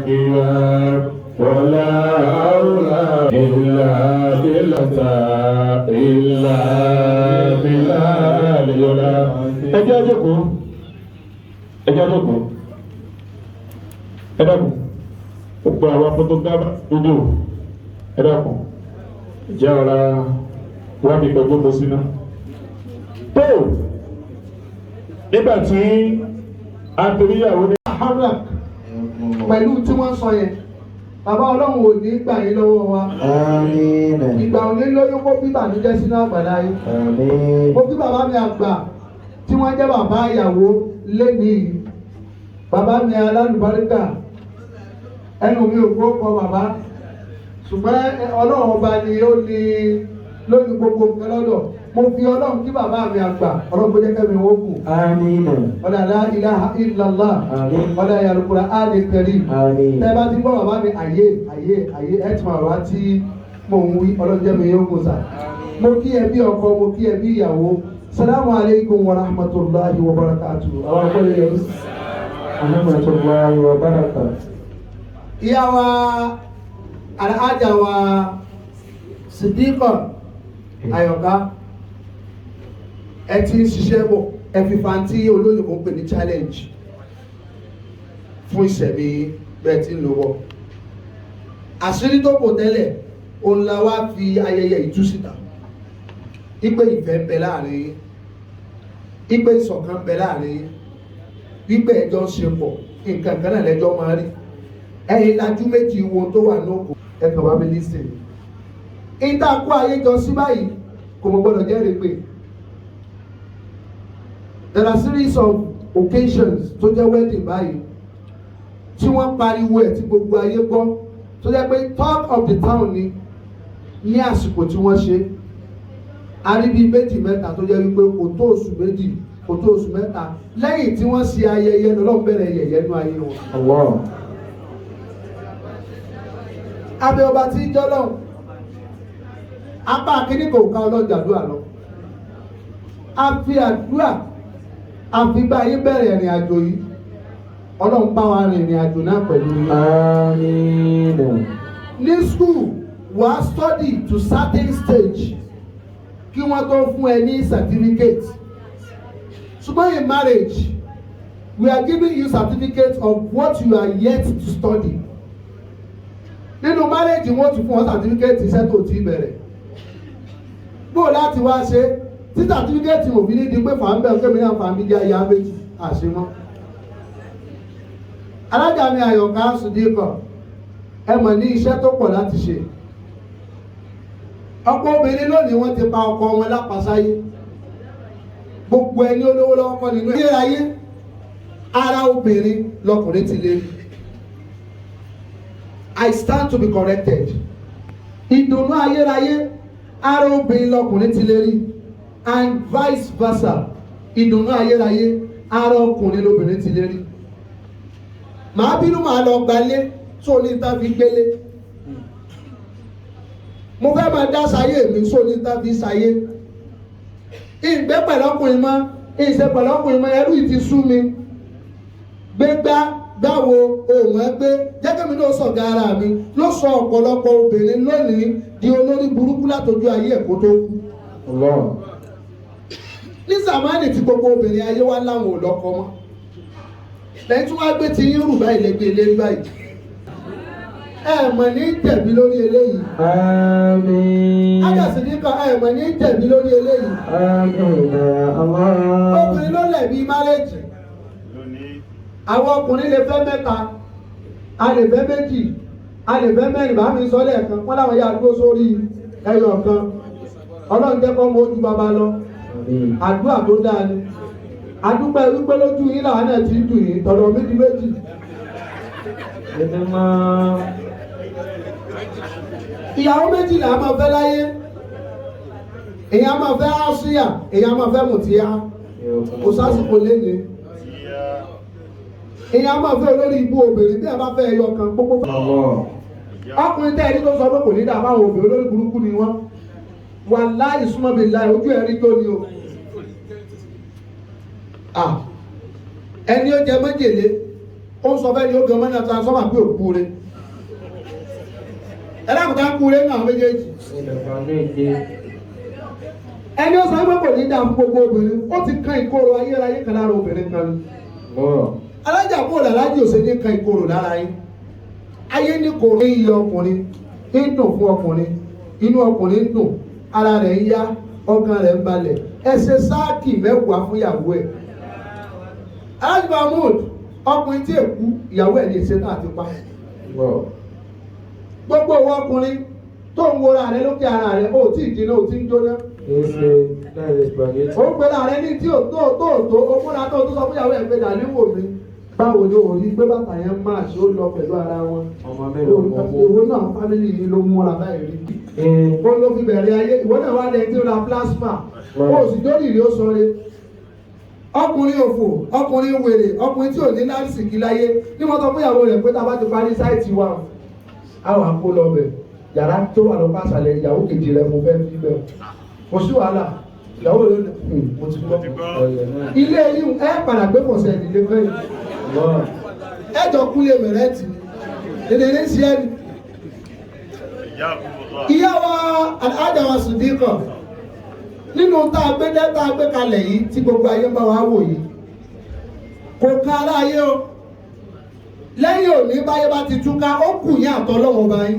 أكبر ولا حول إلا بالله إلا بالله ẹ jẹ́ jókòó ẹ jẹ́ jókòó ẹ dákun gbogbo àwọn fotogábà fídíò ẹ dákun jẹ́ ọ̀la wá bí gbogbo mo sí náà. tó nígbà tí a torí ìyàwó ní. pẹ̀lú tí wọ́n sọ yẹn bàbá ọlọ́run ò ní gbà yín lọ́wọ́ wa. ìgbà òní lóyún kó bí bànújẹ́ sínú àgbàlá yín. mo kí bàbá mi àgbà tí wọ́n jẹ́ bàbá ìyàwó lénìí bàbá mi alálùbáríkà ẹnu mi ò gbọ́ kọ bàbá ṣùgbọ́n ọlọ́run ọba ni ó ní lónìí gbogbo nǹkan lọ́dọ̀ mo fi ọlọ́run kí bàbá mi àgbà ọlọ́run kó jẹ́ kẹ́mi wọ́n kù. ọ̀dà la ilaha illallah ọ̀dà yàrá áàdì kẹrì tẹ́ bá ti gbọ́ bàbá mi àyè ẹ̀ tí bàbá tí mò ń wí ọlọ́run jẹ́ mi yóò kù sà. mo kí ẹbí ọkọ mo kí ẹbí ìyàwó salamu alaikum wa rahmatulahi wa barakatuh. àwọn akọ́lẹ̀ yẹn rahmatulahi wa barakatuh. ìyá wa alhaja wa Siddiqa Ayọ̀ká ẹ ti ń ṣiṣẹ́ bọ̀ ẹ fi fanti olóyìnbó ń pè ní challenge fún ìṣẹ̀mí bẹ́ẹ̀ tí ń lò wọ́ àṣírí tó kò tẹ́lẹ̀ òun la wá fi ayẹyẹ ìtúsíta ìpè ìfẹ́ ń bẹ láàrin ìpè ìṣọ̀kan ń bẹ láàrin wípé ẹjọ́ ń ṣe pọ̀ nǹkan kan náà lẹ́jọ́ máa rí ẹ̀yìn lajú méjì wo tó wà lóko ẹ̀kan wá mi lísìn ìtàkù ayé jọ sí báyìí kò mọ̀ gbọ́dọ̀ jẹ́rìí pé there are series of occasions tó jẹ́ wedding báyìí tí wọ́n pariwo ẹ̀ tí gbogbo ayé gbọ́ tó jẹ́ pé talk of the town ni ní àsìkò tí wọ́n ṣe àríbí méjì mẹ́ta tó jẹ́ wípé kò tó oṣù méjì kò tó oṣù mẹ́ta lẹ́yìn tí wọ́n ṣe ayẹyẹ lọ́lọ́run bẹ̀rẹ̀ yẹ̀yẹ́ nú ayé wọn. abẹ́ ọba tí ń jọ́ lọ́hùn apá akíní kò ká ọlọ́jà àdúrà lọ a fi àdúrà a fi bá yín bẹ̀rẹ̀ ìrìn àjò yìí ọlọ́run bá wa rìn ìrìn àjò náà pẹ̀lú yín. àmín. ní school wà á study to certain stage kí wọ́n tó fún ẹ ní certificate ṣùgbọ́n in marriage we are giving you certificate of what you are yet to study nínú marriage wọ́n ti fún ọ certificate iṣẹ́ tó ti bẹ̀rẹ̀ bó láti wá ṣe tí certificate òfin ní di pé fàmbẹ́ kémi náà fàmí jẹ́ ìyá méjì àṣemọ́. alájà mi Àyọ̀ká Siddiqa ẹ mọ̀ ní iṣẹ́ tó pọ̀ láti ṣe ọ̀pọ̀ obìnrin lónìí wọ́n ti pa ọkọ wọn lápasáyé gbogbo ẹni olówó lọ́wọ́ kọ́ nínú ayé ara obìnrin lọkùnrin ti lé rí. I stand to be corrected. ìdùnnú ayérayé ara obìnrin lọkùnrin ti lè rí and vice versa ìdùnnú ayérayé ara ọkùnrin lobìnrin ti lè rí. màá bínú màá lọ gbalé tó ní ta fi gbélé mo fẹ́ máa dá sáyé mi tó ní ta fi sáyé ìgbẹ́ pẹ̀lọ́kùnrin mọ́ ìṣe pẹ̀lọ́kùnrin mọ́ ẹrú ìti sú mi gbégbá gbáwo ohun ẹgbẹ́ jẹ́gẹ́mi ló sọ gara mi ló sọ ọ̀pọ̀lọpọ̀ obìnrin lónìí di olórí burúkú látọjú ayé ẹ̀kọ́ tó kú. ní zamani tí gbogbo obìnrin ayé wá láwọn ò lọ́kọ mọ́ lẹ́yìn tí wọ́n gbé ti yín rù báyìí lẹ́gbẹ́ eléyìí báyìí ẹ mọ̀ ní jẹ̀bi lórí eléyìí. àmín. ájàsí nìkan ẹ mọ̀ ní jẹ̀bi lórí eléyìí. àmín. obìnrin ló lẹ̀bi márẹ́jì. àwọn ọkùnrin lè fẹ́ mẹ́ta a lè fẹ́ méjì a lè fẹ́ mẹ́rin bá mi sọ lẹ́ẹ̀kan wọ́n láwọn yà dúró sórí ẹyọ kan ọlọ́run jẹ́ kọ́ mọ ojú bàbá lọ àdúrà tó dáa ni àdúpẹ́ wípé lójú yín làwọn náà ti ń dùn yín tọ̀dọ̀ méjì méjì. ìyàwó méjì là á máa fẹ́ láyé èèyàn máa fẹ́ áṣíyà èèyàn máa fẹ́ mùtíyà kò sásìkò lẹ́nu èèyàn máa fẹ́ olórí ibú obìnrin bí ẹ bá fẹ́ ẹyọ kan gbogbo ọkùnrin tẹ́ ẹni tó sọ pé kò ní dá báwọn obìnrin olórí burúkú ni wọ́n wà láì súnmọ́ bí láì ojú ẹ̀rí tó ni o ẹni ó jẹ májèlé ó ń sọ fẹ́ ni ó gan mọ́nà transformer pé òkú rẹ̀ ẹlẹ́kùnká kú rẹ̀ náà méjèèjì ẹni ó sọ pé kò ní dáa fún gbogbo obìnrin ó ti kan ìkorò ayérayé kan lára obìnrin kan ni alájà kó làlájì ò sí ní kan ìkorò lára yín ayé ní kòrò ní iye ọkùnrin ń dùn fún ọkùnrin inú ọkùnrin ń dùn ara rẹ̀ ń yá ọkàn rẹ̀ ń balẹ̀ ẹ ṣe sáàkì mẹ́wàá fún ìyàwó ẹ̀ alájì mahmood ọkùnrin tí èkú ìyàwó ẹ̀ lè ṣe náà ti pa gbogbo owó ọkùnrin tó ń wora rẹ lókè ara rẹ ó tí ì jiná ó tí ń jóná ó ń pera rẹ ní tí ò tó ó múra tó sọ fún ìyàwó ẹ̀ pé dàní wò mí báwo ni òun rí pé bàtà yẹn máa ṣe ó lọ pẹ̀lú ara wọn ìwọ náà fámìlì yìí ló múra báyìí rí ó ló fi bẹ̀rẹ̀ ayé ìwọ náà wá lẹ́yìn tí ó ra plasma ó sì dórí ìrí ó sọre ọkùnrin òfò ọkùnrin wèrè ọkùnrin tí ò ní láìsìkí láyé ní wọ́n sọ fún ìyàwó rẹ̀ pé tá a bá ti parí sáìtì wa àwọn àpò lọ bẹ̀ yàrá tó wà lọ́pàá àṣàlẹ̀ ìyàwó kejì rẹ̀ mo fẹ́ fi bẹ̀ kò sí wàhálà ìyàwó rẹ̀ mo ti gbọ́ ilé yìí ẹ padà gbé pọ̀sẹ̀ ìdílé fẹ́yìn ẹjọ kúlé mẹrẹtì dèdèrè sí ẹni ìyá wa àdáwà sùdíkọ nínú tá a gbé kalẹ̀ yìí tí gbogbo ayé bá wa wò yìí kò ká aláyé o lẹ́yìn òní báyé bá ti túká ó kù yín àtọ́lọ́wọ́ báyìí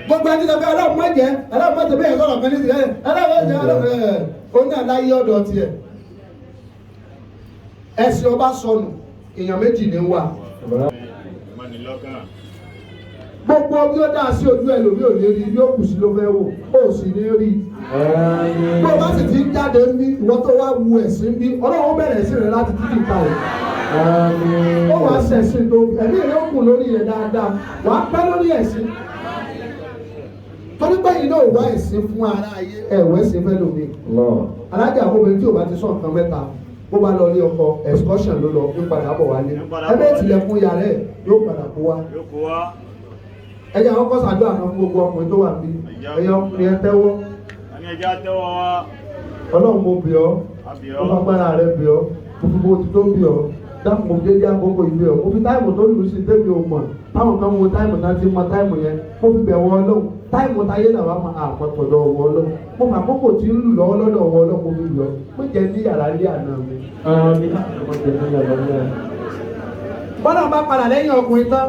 gbogbo ẹni tó fẹ́ ọlọ́run mọ̀jẹ́ bẹ́ẹ̀ sọ̀rọ̀ kan ní sílẹ̀ ọlọ́run ó ní àláyé ọ̀dọ̀ tiẹ̀ ẹ̀sìn ọba sọnù èèyàn méjì ní wà gbogbo bí ó dá sí ojú ẹlòmí ò ní rí yóò kù sí ló fẹ́ wò ó sì ní rí bó bá sì ti ń jáde ń bí ìwọ tó wá wu ẹ̀sìn bí ọlọ́run bẹ̀rẹ̀ sí rẹ̀ láti títí ìta rẹ̀ ó wàá ṣẹ̀sìn tó ẹ̀mí rẹ̀ ó kùn lórí rẹ̀ dáadáa wàá pẹ́ lórí ẹ̀sìn torí pé yìí náà wá ẹ̀sìn fún ara ayé ẹ̀wọ̀ ẹ̀sìn fẹ́ lómi alájà obìnrin tí ò bá ti sọ nǹkan mẹ́ta bó bá lọ ní ọkọ excursion ló lọ ń padà bọ̀ wálé ẹgbẹ́ ìtìlẹ̀kùn yàrá ẹ̀ yóò padà kó wá ẹ̀yà ọkọ̀ ṣàdúrà kan fún gbogbo ọkùnrin tó wà bí ẹ̀yà ọkùnrin ẹ tẹ́wọ́ ọlọ́run mo bì ọ́ mo fagbára rẹ bì ọ́ mo fi bó ti tó bì ọ́ dákun mo dédé àkókò ìbí ọ́ mo fi táìmù tó lù sí débi ò mọ̀ táwọn kan wo táìmù náà ti mọ táìmù yẹn mo fi bẹ̀ wọ́ ọlọ́run táìmù táyé náà wà máa àpọ̀tọ̀dọ̀ ọwọ́ ọlọ́run mo fà àkókò tí ń lù lọ́wọ́ lọ́dọ̀ ọwọ́ ọlọ́run mo fi lọ mo jẹ ní yàrá ilé àná mi. bọ́lá bá padà lẹ́yìn ọkùnrin tán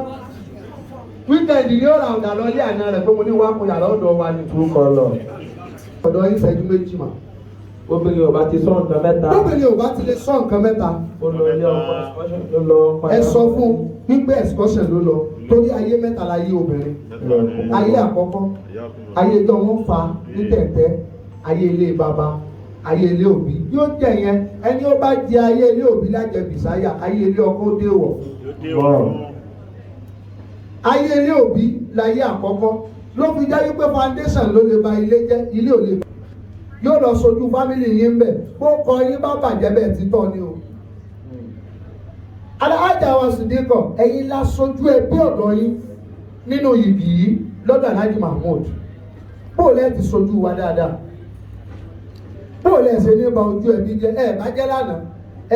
wíkẹ̀ndì ni ó ra ọ̀dà lọ ilé àná rẹ̀ pé mo ní wá kun yàrá ọ̀dọ̀ wa ní túkọ lọ. ọ̀dọ̀ yín ṣẹ́jú méjì mà. obìnrin ò bá ti sọ nǹkan mẹ́ta. obìnrin ò bá ti lè sọ nǹkan mẹ́ta. ó lọ ilé ọkọ ló lọ padà. ẹ sọ fún wípé excursion ló lọ torí ayé mẹ́ta la yé obìnrin. ayé àkọ́kọ́ ayé tó wọ́n fa ní tẹ̀tẹ́ ayé ilé baba ayé ilé òbí yóò jẹ yẹn ẹni ó bá jẹ ayé ilé òbí lájẹ bìsáyà ayé ilé ọkọ dé wọ̀. ayé ilé òbí láyé àkọ́kọ́ ló fi jẹ́ wípé foundation ló lè ba ilé jẹ́ ilé ò lè yóò lọ sojú fámìlì yín bẹ̀ bó kọ yín bá bàjẹ́ bẹ́ẹ̀ títọ́ ni o. alájà wa Sùdíkọ̀ ẹ̀yin la sojú ẹbí ọ̀dọ́ yín nínú ìbí yìí lọ́dọ̀ Alhaji Mahmood bó lẹ́ẹ̀ ti sojú wa dáadáa bó lẹ́ẹ̀ ṣe ní ba ojú ẹbí jẹ́ ẹ̀ bá jẹ́ lánàá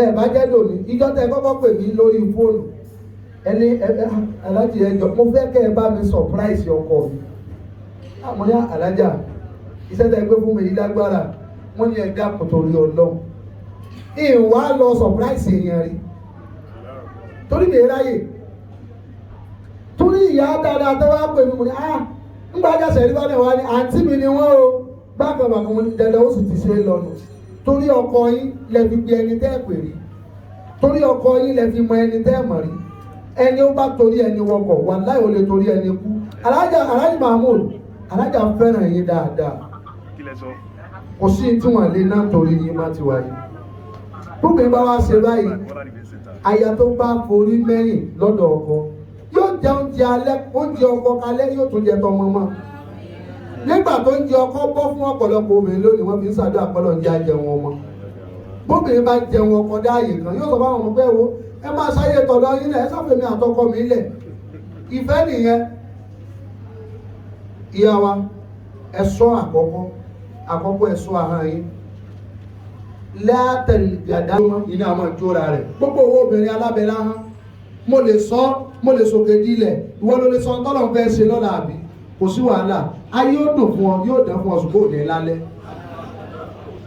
ẹ̀ bá jẹ́ lónìí ìjọ tẹ kọ́kọ́ pè mí lórí fóònù ẹni alájì ẹjọ mo fẹ́ kẹ́ ẹ bá mi surprise ọkọ mi àmọ́ ní alájà iṣẹ́ tẹ gbé fún mi yìí lágbára wọ́n ní ẹ̀dá kòtòrí ọlọ́run ìwà lọ surprise èèyàn rí torí mi ráyè torí ìyá dáadáa tó wá pè mí mo ní ńgbà jásẹ̀ rí bá náà wá ní àǹtí mi ni wọ́n o bákan bàkan mo ní dandan ó sì ti ṣe é lọ́nu torí ọkọ yín lẹ fi gbé ẹni tẹ́ ẹ̀ pè rí torí ọkọ yín lẹ fi mọ ẹni tẹ́ ẹ̀ mọ̀ rí ẹni ó bá torí ẹni wọkọ̀ wàláhì ó lè torí ẹni kú Alhaji Mahmood alájà fẹ́ràn yín dáadáa kò sí tí wọ́n lè náà torí yín má ti wáyé gbogbo ìbá wa ṣe báyìí aya tó bá forí mẹ́yìn lọ́dọ̀ ọkọ yóò jẹ oúnjẹ alẹ́ oúnjẹ ọkọ kalẹ́ yóò tún jẹ tọmọ mọ́ nígbà tó ń jẹ ọkọ bọ́ fún ọ̀pọ̀lọpọ̀ obìnrin lónìí wọ́n fi ń ṣàdúrà pọ́lọ̀ ń jẹ àjẹun ọmọ bóbìnrin bá jẹun ọkọ dáàyè kan yóò sọ fáwọn ọmọ pé wo ẹ máa ṣayé tọ̀dọ̀ yín lẹ̀ ẹ sáfẹ́ mi àtọkọ mi lẹ̀ ìfẹ́ nìyẹn ìyá wa ẹ sọ àkọ́kọ́ ẹ sọ ahọ́n yín látẹ̀lẹ̀gàdá wọn iná àmọ́ ìjọra rẹ̀ gbogbo owó obìnrin alábẹ́lá hàn mo lè sọ mo lè sòkè dílẹ̀ ìwọ ló lè sọ tọ́lọ̀ fẹ́ ṣe lọ́la àbí kò sí wàhálà ayé ó dùn fún ọ yóò dán fún ọ ṣùgbọ́n òde lálẹ́.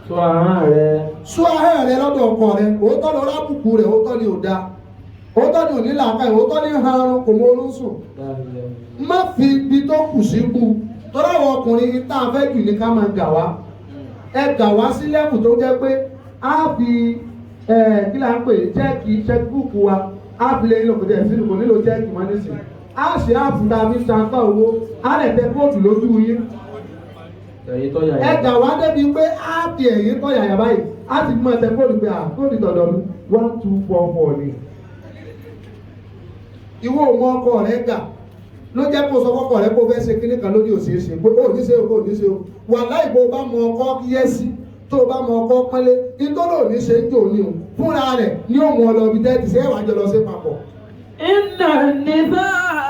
Sọ ahọ́n rẹ. Sọ ahọ́n rẹ lọ́dọ̀ ọkọ rẹ òótọ́ lọ rábùkù rẹ òótọ́ ni ò da òótọ́ ni ò ní làákàyè òótọ́ ni harun kò mọ orun sùn. Má fi ibi tó kù sí kú tọ́lá àwọn ọkùnrin tá a fẹ́ jù ní ká máa gà wá ẹ gà wá sí lẹ́kù tó jẹ́ pé á fi kí là ń pè jẹ́ẹ̀kì checkbook wa á fi lè nílò kò tẹ̀ sínú kò nílò jẹ́ẹ̀kì mọ́ nísìnyí á ṣe àfúntà mi transfer owó á lè tẹ kóòtù lójú yín. Ẹ̀gà wá débi pé á fi ẹ̀yìn tọ́ yàyà báyìí á ti mọ ẹ̀tẹ̀ kóòtù pé kóòtù tọ̀dọ̀ mi 1244 ni. Ìwọ ò mọ ọkọ rẹ gà ló jẹ́ kó sọ fọ́kọ rẹ kó fẹ́ ṣe kíní kan lórí òṣèṣe pé ó ní ṣe o kò ní ṣe o wà láì bó bá mọ ọkọ yẹ́sí tó o bá mọ ọkọ pẹ́lẹ́ nítorí òní ṣe ń jò ní o fúnra rẹ̀ ní òun ọlọ́bí tẹ́tì sí ẹ̀wà jọ lọ sí papọ̀. Iná nígbà.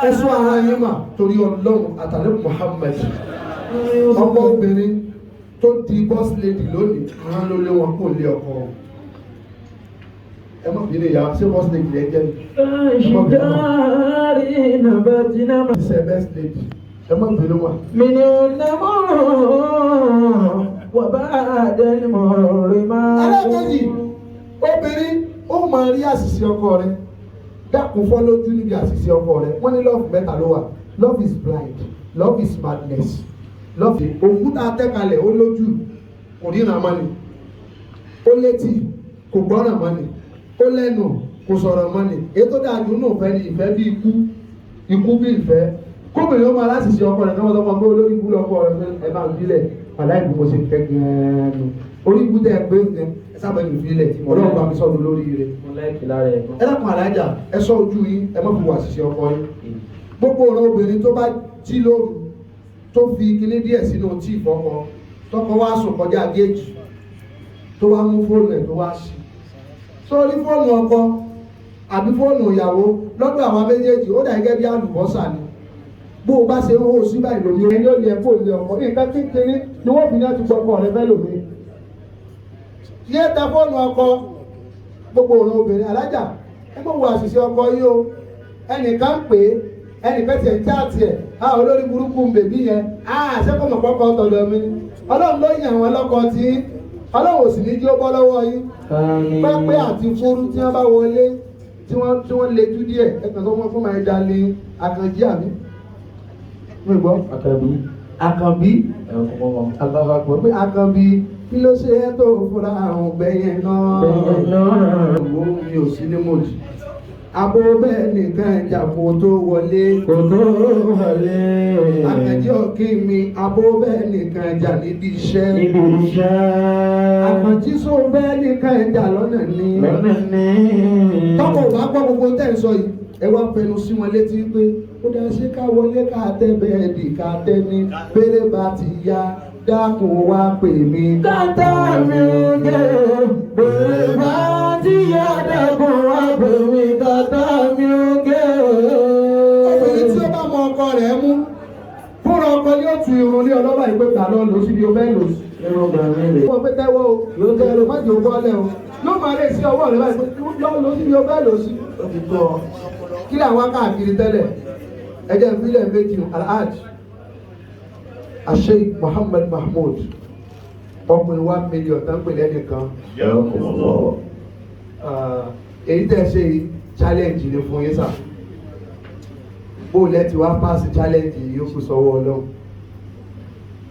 Ẹ̀sùn ara yín mà torí Ọlọ́run àtàlẹ́ Muhammad ọmọ obìnrin tó di boss lady lónìí àwọn ló lé wọn kó lé ọkọ ẹ má bínú ìyá ṣé boss lady rẹ jẹ Ṣìdáàrí nàbàjínà. ṣe best lady ẹ má bínú wa. Mìíràn nàmọ́ wà bá àdẹ́lmọ̀ rí máa. Ẹlẹ́kẹ̀jì obìnrin ó máa rí àṣìṣe ọkọ rẹ dákun fọ́ lójú níbi àṣìṣe ọkọ rẹ wọ́n ní love mẹ́ta ló wà love is blind love is madness love òkúta tẹ́kalẹ̀ ó lójú kò ríran mọ́ni ó létí kò gbọ́ràn mọ́ni ó lẹ́nu kò sọ̀rọ̀ mọ́ni ètò dájú náà fẹ́ ni ìfẹ́ bí ikú bí ìfẹ́ kóbìnrin ó máa láṣìṣe ọkọ rẹ kọ́mọ́ tọ́mọ́ pé olórí ibú lọ́kọ rẹ ẹ bá ń bílẹ̀ aláìbù mo ṣe fẹ́ gan-an orí ibú tẹ́ ẹ pé ẹ sábà ní ìfilẹ̀ ọlọ́run bá mi sọ̀rọ̀ lórí rẹ. Ẹ dákun alájà ẹ sọ ojú yín ẹ má fi wà ṣiṣẹ́ ọkọ yín gbogbo ọ̀rọ̀ obìnrin tó bá jí lóru tó fi kíní díẹ̀ sínú tí ìfọ́kọ tọkọ wá sùn kọjá géèjì tó wá mú fóònù ẹ̀ tó wá sí sórí fóònù ọkọ àbí fóònù ìyàwó lọ́dọ̀ àwọn méjèèjì ó dà gẹ́gẹ́ bí àlùbọ́sà ni bó o bá ṣe ń hó sí báyìí lómi ẹni ó lè kó lè ọkọ nǹkan kékeré ni wọ́n fi ní àti gbọ́kọ rẹ fẹ́ lómi yé tẹ fóònù ọkọ gbogbo ọ̀rọ̀ obìnrin alájà ẹ mọ̀ wo àṣìṣe ọkọ yìí o ẹnìkan pè é ẹnìkan tiẹ̀ ń chaàtì ẹ̀ olórí burúkú bèbí yẹn ṣẹ́kọ̀ọ́ pọ́pọ́ tọ̀dọ̀ mi ọlọ́run ló yàn wọ́n lọ́kọ tí ọlọ́run ò sì ní jí ó bọ́ lọ́wọ́ yín pẹ́pẹ́ àti fúrú tí wọ́n bá wọlé tí wọ́n lè jú díẹ̀ ẹ̀kan tó fún máa dá ní Àkànjí àbí mi gbọ́ Àkànbí àgbàgbọ́ pé Àkànbí kí ló ṣe é tó fúnra àrùn bẹ́yẹn náà mi ò sí ní mòdì abo bẹ́ẹ̀ nìkan ìjàpò tó wọlé Àkànjí òkè mi abo bẹ́ẹ̀ nìkan ìjà níbi iṣẹ́ Àkànjí sọ bẹ́ẹ̀ nìkan ìjà lọ́nà ní tọ́kọ̀ bá gbọ́ gbogbo tẹ́ ń sọ yìí ẹ wá fẹnu sí wọn létí pé ó dá sí ká wọlé ká tẹ́ bẹ́ẹ̀ dì ká tẹ́ ní bẹ́rẹ̀ bá ti yá dákun wá pè mí Kàtà mi ò gé bẹ̀rẹ̀ bá ti yá dákun wá pè mí kàtà mi ò gé. Obìnrin tí ó bá mọ ọkọ rẹ̀ mú fúnra ọkọ yóò tu irun ní ọlọ́ba ìpè gbà lọ lọ síbi o fẹ́ lò sí. Wọ́n pé tẹ́wọ́ o yóò tẹ́ ẹ̀rọ májèlé bọ́ọ̀lẹ̀ o yóò máa lè sí ọwọ́ rẹ̀ báyìí pé lọ síbi o fẹ́ lò sí. Kí làwọn káàkiri tẹ́lẹ̀ ẹjẹ́ ìpínlẹ̀ méjì Alhaj Sheikh Muhammad Mahmood ọkùnrin 1 million tán pè lẹ́nìkan èyí tẹ́ ṣe challenge ni fún yín sà bó lẹ́tí wá pass challenge yìí yóò kú sọ́wọ́ Ọlọ́run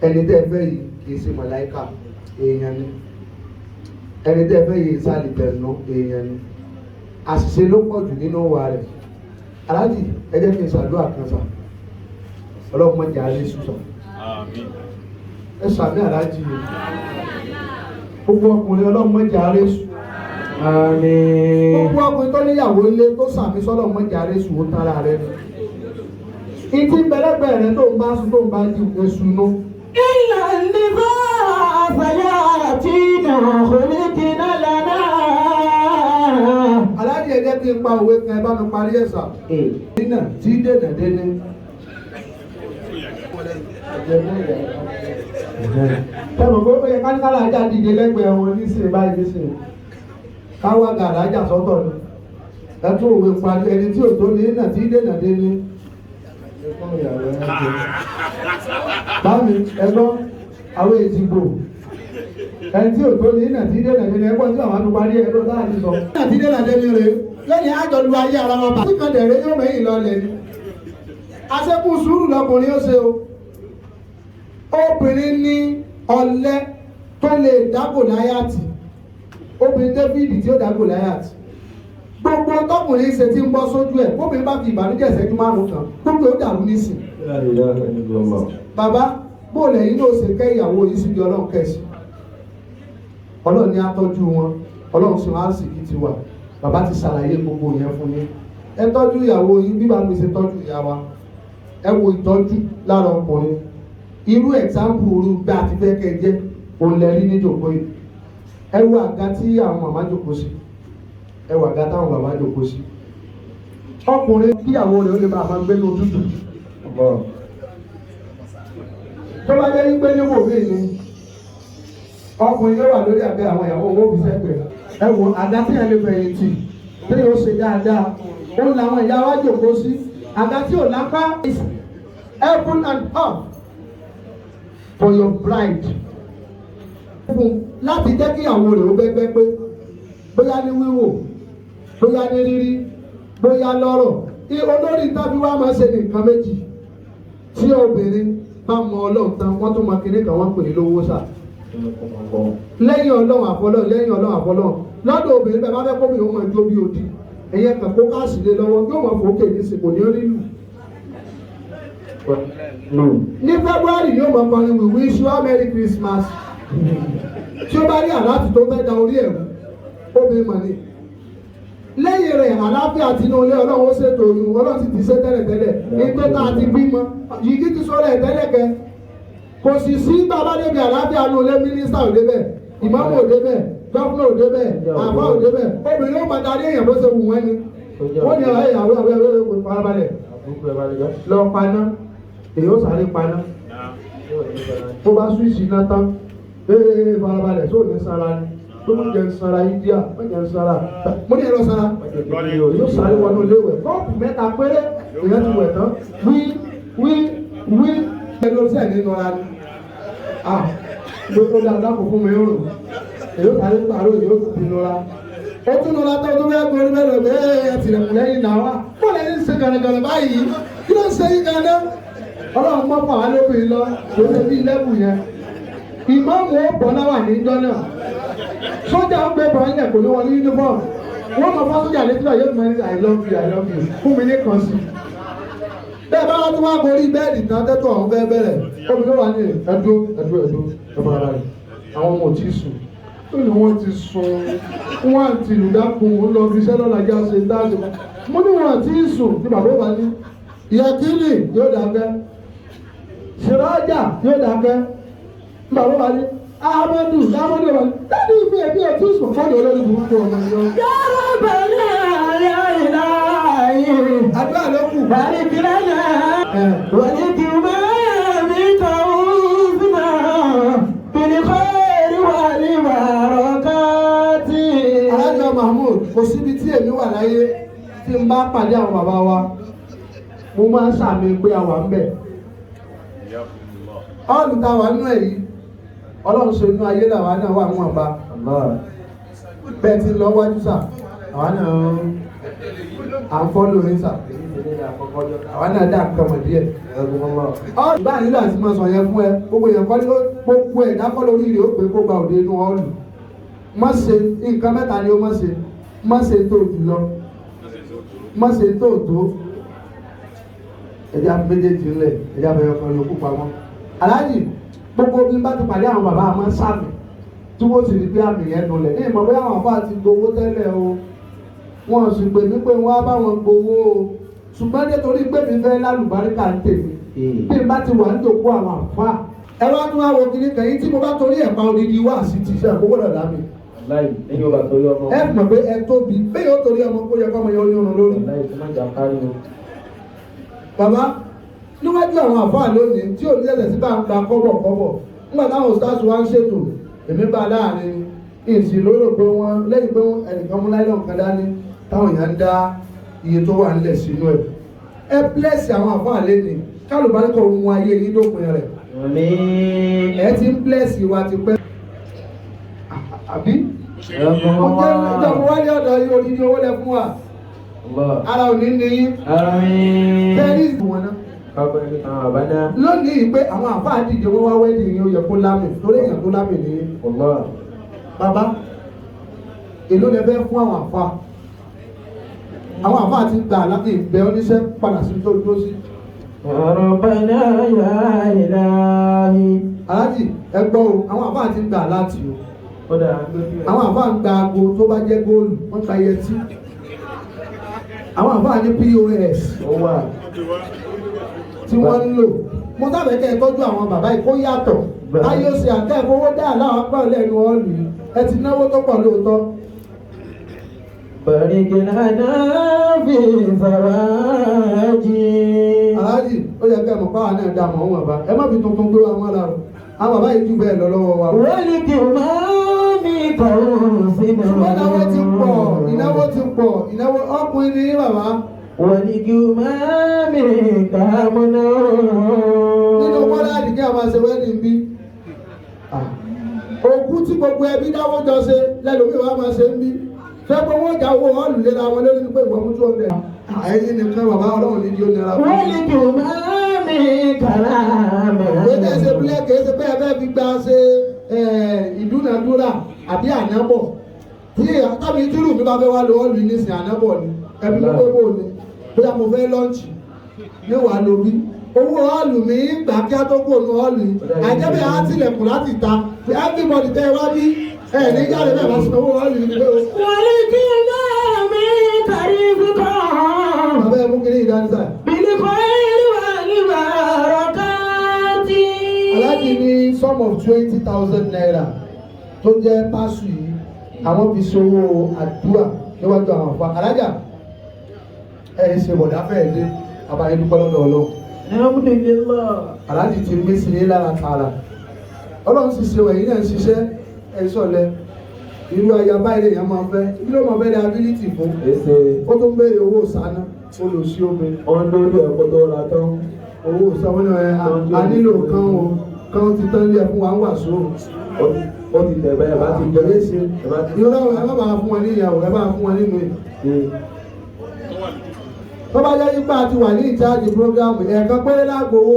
ẹni tẹ́ fẹ́ yìí kìí ṣe màláíkà èèyàn ni ẹni tẹ́ fẹ́ yìí sálìtẹ̀nù èèyàn ni àṣìṣe ló pọ̀ jù nínú wa rẹ̀ aláàjì ẹ jẹ́ kí n ṣàdúrà kan sà Ọlọ́run mọ̀ jà lé sùsà ẹ sàmì aláàjì yìí gbogbo ọkùnrin Ọlọ́run mọ̀ jà lé sùn gbogbo ọkùnrin tó níyàwó ilé tó sàmì sọ́lọ́ mọ̀ jà lé sùn ó tara rẹ̀ ni ìtì bẹ̀rẹ̀bẹ̀ rẹ̀ tó ń bá sùn tó ń bá di èṣù nù. Ìyá ní bá àṣàyà àti ìnáwó oníkìnnà lánà. Aláàjì ẹ jẹ́ kí n pa òwe kan ẹ bá mi parí ẹ̀ sà. Dínà tí dènà dénú. Tẹ̀mọ̀ pé ó yẹ káníkálà ajá dìde lẹ́gbẹ̀ẹ́ wọn nísìnyí báyìí nísìnyí. Káwá gàrà ajá sọ́tọ̀ ni. ẹtú òwe parí ẹni tí ò tó ní nà tí dènà dé ní. bámi ẹgbọ́n àwọn ètìgbò ẹni tí ò tó ní nà tí dènà dé ní ẹgbọ́n tí àwọn àti parí ẹgbọ́n táà ti sọ. nà tí dènà dé ní rè lẹ́yìn àjọlù ayé ara wọn bá. kíkan dẹ̀rẹ́ yóò mẹ́yìn lọ lẹ́ni. aṣẹ́kù sùúrù lọkùnrin ó ṣe o. obìnrin ní ọ̀lẹ tó lè dá Gòláyátì. obìnrin Dáfídì tí ó dá Gòláyátì. gbogbo tọkùnrin ṣe ti ń bọ́ sójú ẹ̀ bóbìnrin bá fi ìbànújẹ́ ìṣẹ́jú márùn-ún kan gbogbo ó dàrú nísìn. bàbá bóòlù ẹ̀yin ló ṣe kẹ́ ìyàwó yìí síbi ọlọ́run kẹ́sì. ọlọ́run ní atọ́jú wọn ọlọ́run sì máa ń sì kí tiwa bàbá ti ṣàlàyé gbogbo yẹn fún yín. ẹ tọ́jú ìyàwó yín bí bàbá mi ṣe tọ́jú ìyá wa. ẹ wo ìtọ́jú lára ọkùnrin. irú ẹ̀sáǹpù orú gbà àti fẹ́ kẹ́ jẹ́ òun lẹ́rí níjòkó yìí. ẹ wo àga tí àwọn màmá jòkó sí. ẹ wà gá táwọn bàbá jòkó sí. ọkùnrin kíyàwó rẹ̀ ó lè máa gbé ní òtútù. tó bá jẹ́ wípé níwò mí ni ọkùnrin yóò wà lórí àgbẹ̀ àwọn ìyàwó owó fi sẹ́gbẹ̀ẹ́. ẹ wo àga tí ẹ lè fẹ̀yìntì tí yóò ṣe dáadáa ó làwọn ìyá wa jòkó sí. àga tí ò lápá is heaven and earth for your bride. láti jẹ́ kíyàwó rẹ̀ ó gbẹ́gbẹ́ pé bóyá ní wíwò bóyá ní rírí bóyá lọ́rọ̀ olórí tàbí wá máa ṣe nǹkan méjì tí obìnrin bá mọ ọlọ́run tán wọ́n tún mọ kinní kan wọ́n pè ní lówó sà lẹ́yìn ọlọ́run àfọlọ́run lẹ́yìn ọlọ́run àfọlọ́run lọ́dọ̀ obìnrin bẹ́ẹ̀ bá fẹ́ kóbìnrin ó máa jó bí odi ẹ̀yẹ kan kó káàsì lé lọ́wọ́ yóò máa fòókè ní sìnkò ní orí lù. ní February ni ó máa kọrin we wish you a Merry Christmas tí ó bá rí àláàtì tó fẹ́ da orí ẹ̀rù obìnrin mọ̀ ní. lẹ́yìn rẹ̀ àlàáfíà tinú ilé ọlọ́run ó ṣètò oyún ọlọ́run ti ti ṣe tẹ́lẹ̀tẹ́lẹ̀ nígbà tá a ti bímọ yìí ti sọ rẹ̀ tẹ́lẹ̀kẹ́ kò sì sí bàbá débi àlàáfíà nù ilé mínísítà ò débẹ̀ ìmáàmù ò débẹ̀ gọ́fúnà ò débẹ̀ àbá ò débẹ̀ obìnrin ó máa darí èèyàn bó ṣe wù wọ́n ni wọ́n ní àwọn ìyàwó àwọn farabalẹ̀ lọ paná èyí ó sáré paná tó bá swíìsì náà tán farabalẹ̀ tó ní sára ni tó mú jẹ nsara India mú jẹ nsara mo ní ẹ̀rọ sara yóò sáré wọnú léwẹ̀ kọ́ọ̀pù mẹ́ta péré èèyàn ti wẹ̀ tán wí ẹ̀rọ sí ẹ̀ nínú ara ni gbogbo dáadáa kò fún mi ó rò èyí sáré pàrọ̀ èyí ó tún ti nura ó tún nura tó tó bẹ́ẹ̀ gbórí bẹ́ẹ̀ lọ bẹ́ẹ̀ tìrẹ̀kùn lẹ́yìn náà wá bọ́ọ̀lù ẹni ń ṣe gànàgànà báyìí kí ló ń ṣe yín gánà ọlọ́run mọ́ fún àwọn alóbìnrin lọ kò ṣe bí lẹ́bù yẹn ìmáàmù ó bọ̀ náà wà ní ìjọ náà sójà ń gbé bọ̀ ilẹ̀ kò ní wọn ní uniform wọ́n mọ̀ fún sójà létí báyìí yóò mọ̀ ní I love you fún mi ní kan sí. bẹ́ẹ̀ bá wọ́n tún wá borí bẹ́ẹ̀dì tán tẹ́tọ̀ ọ̀hún fẹ́ bẹ̀rẹ̀ omi ló wà ní ẹ̀dó ẹ̀fọ́ ara rẹ̀ àwọn ọmọ ò tí ì sùn ó ní wọ́n ti sùn wọ́n àti ìlúdákun ó lọ fi iṣẹ́ lọ́la já ṣe dáàbò mo ní wọ́n àti ì sùn tí bàbá wa ní ìyàkínì yóò dákẹ́ ṣèrájà yóò dákẹ́ bàbá wa ní Amadu wa ní dáàbò ìfẹ́ ẹ̀bí ẹ̀ tí ì sùn fọ́ọ̀dù olórí burúkú ọmọ yọ. yàrá bẹ̀rẹ̀ àyà àdúrà ló kù. bàrí kìlá náà wàlí kì í máa mi kàn ń fúnà bìnnìkọ́rì wà ní bàrọ̀kátì. Alájà Mahmood kò síbi tí èmi wà láyé tí n bá pàdé àwọn bàbá wa mo máa ń sàmì pé a wà ń bẹ̀. ọ́ọ̀lù tá a wà nínú ẹ̀ yìí ọlọ́run ṣe inú ayé làwa náà wà wọ́n bá bẹ́ẹ̀ ti lọ wájú sà àwa náà à ń fọ́ lórí sà àwa náà dá nǹkan mọ̀ díẹ̀. ọ́ọ̀lù báyìí nílò àti máa sọ yẹn fún ẹ gbogbo yẹn kọ́ gbogbo ẹ̀ dákọ́ lórí rẹ̀ ó pé kó gba òde inú ọ́ọ̀lù má ṣe nǹkan mẹ́ta ni ó má ṣe tó jùlọ má ṣe tó ẹja méjèèjì ńlẹ̀ ẹja bẹ̀rẹ̀ kan ló kú pamọ́. aláàjì gbogbo bí n bá ti pàdé àwọn bàbá àmọ́ sàmì tí wọ́n sì rí pé àmì yẹn nulẹ̀ ní ìmọ̀ bóyá àwọn àbá ti gbowó tẹ́lẹ̀ o wọ́n sì pè mí pé wọ́n á bá wọn gbowó o ṣùgbọ́n nítorí pé mi fẹ́ lálùbáríkà ń tèmi bí n bá ti wà níjòkó àwọn àfa ẹ wá tún wá wo kiri kẹ́yìn tí mo bá torí ẹ̀ pa odidi wá sí ti ṣe àkókò lọ́dà mi. ẹ mọ̀ pé ẹ tóbi bẹ́ẹ̀ yóò torí ọmọ kó yẹ kọ́ ọmọ yẹn ó ní ọrùn lórí. bàbá níwájú àwọn àfáà lónìí tí ò ní ẹ̀sẹ̀ sí bá ń gba kọ́bọ̀ nígbà táwọn stars wá ń ṣètò èmi bá láàrin ìsì lóró pé wọ́n lẹ́yìn pé ẹnìkan mú láìlọ́n kan dání táwọn èèyàn ń dá iye tó wà nílẹ̀ sínú ẹ̀. Ẹ blẹ́sì àwọn àfáà lẹ́ni kálùbáríkọ̀ ohun ayé yín lópin rẹ̀. Ẹ ti ń blẹ́sì wa ti pẹ́. Àbí? Ọjọ́ ìjọba wálé ọ̀dọ̀ yìí odidi owó lẹ fún wa. Ara ò ní ní yín. Bẹ́ẹ̀ni ìwọ̀n náà. Lónìí pé àwọn àfáà dìde wọ́n wá wẹ́ẹ̀dì yìí ó yẹ kó lámì torí èèyàn tó lámì ní. Bàbá, èló lẹ fẹ́ fún àwọn àfáà? Àwọn àfáà ti gbà láti ìgbẹ́ oníṣẹ́ padà sí tó dúró sí. Rabbana ya ilahi. Aláàjì ẹgbọ́n o, àwọn àfáà ti gbà láti o. Àwọn àfáà ń gba aago tó bá jẹ́ góòlù, wọ́n gba yẹtí. Àwọn àfáà ní POS tí wọ́n ń lò. Mo sábẹ̀ kẹ́ ẹ tọ́jú àwọn bàbá yìí kó yàtọ̀. Ayé ó ṣe àkẹ́kọ̀ọ́ owó dá láwọn apá ọ̀lẹ́nu ọ̀lù yìí. Ẹ ti náwó tó pọ̀ lóòótọ́. Barikilana fi faraji. Aláàjì ó yẹ kẹ́ ẹ mọ̀ páwa náà dá mọ̀ ọ́n bàbá. Ẹ má fi tuntun gbé wa mọ́ra o. Àwọn bàbá yìí jù bẹ́ẹ̀ lọ lọ́wọ́ wa. Wọ́n ní kí n máa mi kọ̀ọ̀rọ̀ sínú. Ìnáwó ti pọ̀, ìnáwó ti pọ̀, ìnáwó ọkùnrin ní bàbá. Wọ́n ní kí n máa mi kàámú náà. Nínú mọ́lá àdìgẹ́ àwọn aṣèwẹ́dì ń bí. Òkú tí gbogbo ẹbí dáwọ́ jọ ṣe lẹ́lòmíì wá máa ṣe ń bí. Fẹ́ pé wọ́n jà owó họ́ọ̀lù lera wọn lórí pé ìwọ̀n mú 200. Ẹ̀yin nìkan bàbá Ọlọ́run ní di ó nira. Wọ́n ní kí n máa mi kàlámù. Ètò ẹsẹ̀ bílẹ̀ kìí ṣe pé ẹ fẹ́ fi gba ṣe ìdúnadúrà àbí ànábọ̀. Tí tábìlì tírù mi bá fẹ́ wá lo họ́ọ̀lù yìí nísìnyí ànábọ̀ ni. Ẹbí ló pé bò ní. Bóyá mo fẹ́ lọ́ọ̀nchì ní wàá lo bí. Owó họ́ọ̀lù mi gbà kí á tó kó nu họ́ọ̀lù yìí. Àìjẹ́bẹ̀ á tilẹ̀kùn láti ta. Everybody tẹ́ ẹ wá bí ní jáde bẹ́ẹ̀ bá sọ owó họ́ọ̀lù yìí. Wọ́n ní kí n máa mi kàrí fúkọ́. Bàbá ẹ mú kí ní ìdánisà. Bìlì kọ́ ìwà ìwà rọ̀kàtì. Aláàjì ní sum of 20,000 naira tó jẹ́ pásù yìí. Àwọn fi ṣòwò àdúrà níwájú àwọn àfa. Alájà ṣe bọ̀dá fẹ́ẹ̀ dé àbáyé dúpẹ́ lọ́dọ̀ Ọlọ́run. Aláàjì ti gbé sí ní lára tààrà. Ọlọ́run sì ṣe wẹ̀yìn náà ń ṣiṣẹ́ ẹ̀ṣọ́lẹ̀. Irú aya báyìí lèèyàn máa fẹ́. Kí ló máa fẹ́ ní ability fún? Ó tó ń béèrè owó sáná. Ó lò sí omi. Ọ̀ndọ́dọ̀ ẹ̀kọ́ tó ra tán. Owó sáwọn náà a nílò kan o. Kan ti tán lé fún wa ń wà sóò. Ó ti tẹ̀ bẹ́ẹ̀ bá ti jẹ́ léṣe. Ìrọ̀lẹ́ ẹ má bàa fún wọn ní ìyàwó, ẹ bá fún wọn nínú ẹ̀. Tó bá jẹ́ nípa àti wà ní ìjáde prógrámù ẹ̀ẹ̀kan péré lágbowó.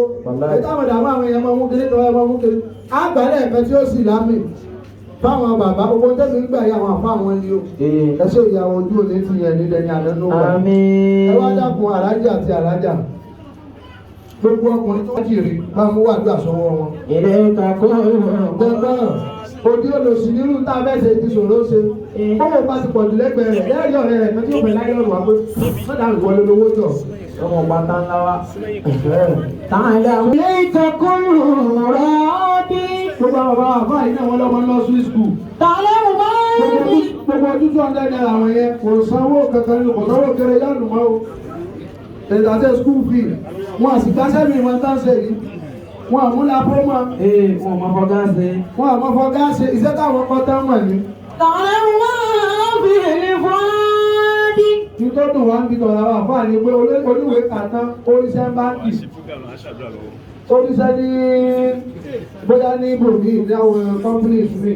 Ìtàwọn ìdààmú àwọn èèyàn máa mú kiri tó máa mú kiri. Àgbàlẹ̀ ẹ̀kan tí ó sì lámì. Fáwọn bàbá gbogbo tẹ́mi ń gbà yà wọn àfa àwọn ni o. Ẹṣẹ́ ìyàwó ojú òní ti yẹn nílẹ̀ ní àdánù wa. Ẹ wá dákun alájà àti alájà. Gbogbo ọkùnrin tó jìrì máa mú wàdúrà sọ́wọ́ wọn. Ilé kakó Gbẹ̀gbọ́n òdi olóṣì nírú tá a fẹ́ ṣe ti ṣòro ṣe. Owó bá ti pọ̀jù lẹ́gbẹ̀ẹ́ rẹ̀ lẹ́yìn ọ̀rẹ́ rẹ̀ kan tí ó pè láyé ọ̀rùn wá pé sọ́dà ìwọlé lówó jọ. Ọmọ pátá ńlá wa. tààlà ilé kakó rọ́ọ̀dì. Gbogbo àwọn bàbá àfáà yìí náà wọ́n lọ́mọ lọ sí skul. Tààlà mo máa ń rí. Gbogbo ọdún 200 naira àwọn yẹn kò sanwó kankan ní kò sanwó kéré yánu mọ́ o. Tẹ̀síṣẹ́ skul fee wọn àsìkáṣẹ́ mi wọn tán ṣe yìí. Wọn àmúlá fọ́mọ. Wọn mọ fọ́gá ṣe. Wọn àmọ́ fọ́gá ṣe iṣẹ́ táwọn kọ́ tán mọ̀ ní. Tààlà mo máa ń fi fọ́ọ̀dì. Nítorí wà ń bí tọ̀rọ̀ àwọn àfáà ní pé olúwe kàtán oríṣẹ́ báńkì. Oríṣẹ́ ní bóyá ní ibòmí ní àwọn companies mi.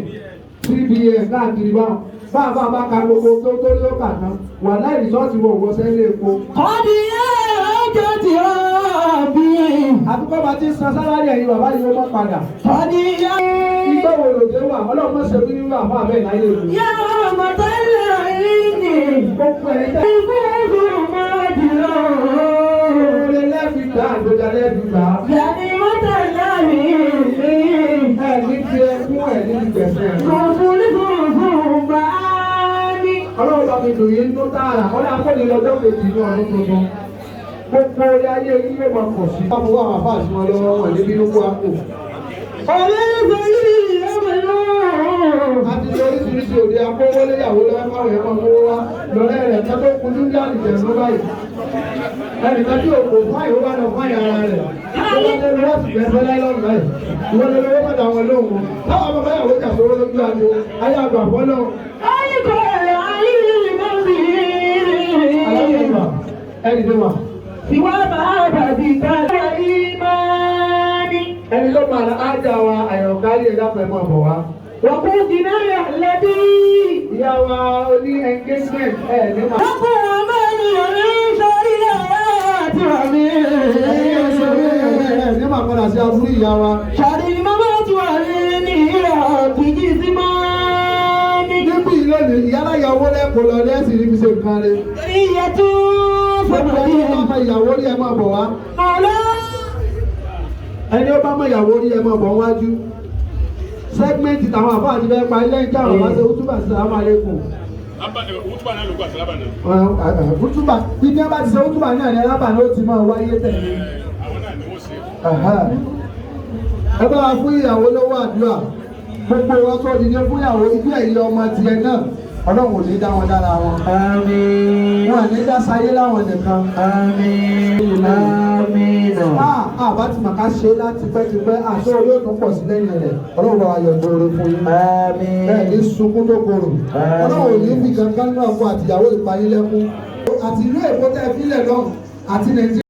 CBN káàkiri báwọn. Báàbá bá ka gbogbo tó ló kàtán. Wà láì rìsọ́ọ̀tì wọ̀ wọ́ sẹ́lẹ̀ epo. Kọ́dí ẹ̀jẹ̀ tí ó bí. Àtúkọ́ bá ti san sálárì ẹ̀yìn bàbá yìí ó mọ́ padà. Kọ́dí ẹ̀. Ìgbà wo lòdì wà? Ọlọ́run ṣe bí nínú àfáà bẹ́ẹ̀ láyé òní. Yàrá mọ̀tẹ́lẹ̀ ìní. Gbogbo ẹ̀yìn tẹ́. Ìgbésùn máa dìrò. Oore lẹ́bi gbà, àgbèjà lẹ́bi gbà. Yàrá mọ̀tẹ́lẹ̀ ìní. Ẹ̀ní ti ẹkún ẹ̀ní ti gbẹ̀sẹ̀. Fúnfún bá ní. Ọlọ́run bá mi dùn yín tó tààrà. Ọlọ́run akọ́ni lọ́jọ́ kejì ní ọdún tuntun. Gbogbo orí ayé yín ló máa pọ̀ sí. Wọ́n fọwọ́ àwọn àfáà sí wọn lọ́wọ́ wọn níbi inú kó àpò. Ọ̀rẹ́ ìgbésí ọmọ náà. A ti ṣe oríṣiríṣi òde akówólé ìyàwó lọ́wọ́ káwọn èèyàn máa mówó wá. Lọ́rẹ́ rẹ̀ kan tó kun dúdú àlìjẹ̀ ló báyìí. Ẹnìkan tí òkò fáyì ó bá lọ fáyì ara rẹ̀. Ìwọ́n lè lọ́wọ́ sì bẹ́ẹ̀ fẹ́lẹ́ lọ́nà báyìí. Ìwọ́n lè lọ́wọ́ padà wọn lóhùn. Táwọn ọmọ báyàwó jà sówó lójú àjò. Ayé àgbà fọ́lọ́. Ayíkọ̀ rẹ̀ ayé ìmọ̀ sí i. ẹni tó wà. Ìwà bàbí kàlá ìmánì. Ẹni ló máa ájà wa àyọ̀kárí ẹ̀dá pẹ̀lú ọ̀bọ̀ wa. Wọ́n kú jìnnà rẹ̀ lẹ́bí. Ìyá wa oní engagement ẹ̀ ní ma. Wọ́n kú wọn máa ní ọ̀rẹ́ sórí àti àmì. Ní màá padà sí abúlé ìyá wa. Ṣàrí mọ́mọ́ tí wà ní ìhà kìkì sí máa ní. Níbi ìlónìí, ìyálà ìyàwó lẹ́kọ̀ọ́ lọ lẹ́sìn ní fi ṣe nǹkan rẹ̀. Iye tó Gbogbo ẹni ó bá mọ ìyàwó rí ẹ máa bọ̀ wá. ọ̀la. Ẹni ó bá mọ ìyàwó rí ẹ máa bọ̀ wájú. Sẹ́gmẹ́ntì táwọn àbá àti bẹ́ẹ̀ pa ilé ìjà àwọn àti òtúbà sí àwọn àlékún. Òtúbà náà ló gbà sí lábàánà. Òtúbà ibi ẹ bá ti ṣe òtúbà náà ní alábàánà ó ti máa wáyé tẹ̀lé. Àwọn náà ni wọ́n ṣe. Ẹ bá wa fún ìyàwó lọ́wọ́ àdúrà. Gbogbo wọn sọ ìdílé fún ìyàwó ibi ẹ̀yìn ọmọ tiẹ̀ náà. Ọlọ́run ò ní dá wọn dára wọn. Àmín. Wọn à ní dá sáyé láwọn nìkan. Àmín. Àmín. Àbá ti màkà ṣe láti pẹ́tipẹ́ àṣọ orí òtún pọ̀ sí lẹ́yìn rẹ̀. Ọlọ́run bá wa yọ̀ǹda oore fún yín. Àmín. Bẹ́ẹ̀ ní sunkún tó korò. Ọlọ́run ò ní fi kankan náà fún àtìyàwó ìpayín lẹ́kún. Àti ìlú Èkó tẹ́ fílẹ̀ lọ́hùn àti Nàìjíríà.